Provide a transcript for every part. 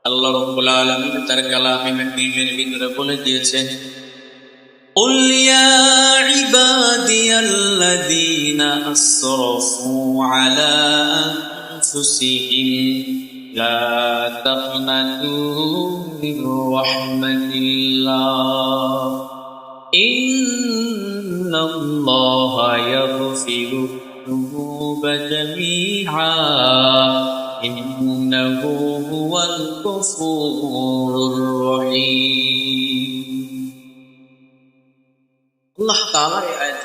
আল্লাহ রাব্বুল আলামিন তার কালামে মহিমের ভিতরে বলে দিয়েছেন, قل يا عبادي الذين أسرفوا على أنفسهم لا تقنطوا من رحمة الله إن الله يغفر الذنوب جميعا إنه هو الغفور الرحيم. الله تعالى آية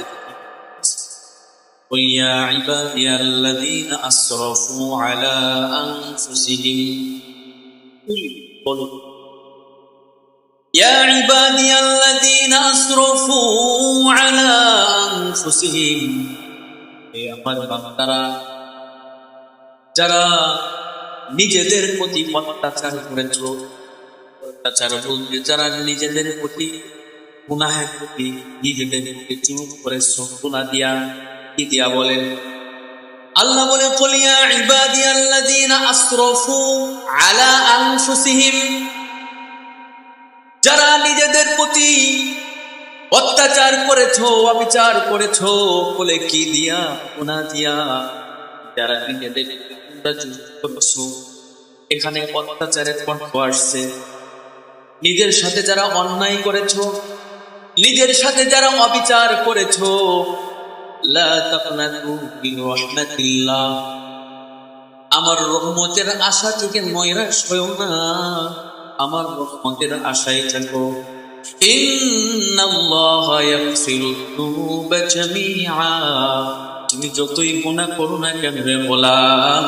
قل يا عبادي الذين أسرفوا على أنفسهم يا عبادي الذين أسرفوا على أنفسهم হে আমার বান্দারা যারা নিজেদের প্রতি অত্যাচার করেছো, অত্যাচার বলতে যারা নিজেদের প্রতি গুনাহের প্রতি নিজেদের প্রতি চুপ করেছো, গুনাহ দিয়া কি দিয়া বলেন? আল্লাহ বলে কুল ইয়া ইবাদিয়াল্লাযীনা আসরাফু আলা আনফুসিহিম, যারা নিজেদের প্রতি অত্যাচার করেছো, অবিচার করেছো, বলে কি দিয়া? গুনাহ দিয়া। যারা নিজেদের করেছো, এখানে অত্যাচারের পক্ষ আসছে। নিজের সাথে যারা অন্যায় করেছো, নিজের সাথে যারা অবিচার করেছো, লা তাকনাতু মিন রাহমাতিল্লাহ, আমার রহমতের আশা থেকে নৈরাশ হয়ো না, আমার রহমতের আশায় থাকো। ইন্নাল্লাহা ইয়াগফিরুয যুনুবা জামিআ, তুমি যতই গুনাহ করো না কেন রে গোলাম,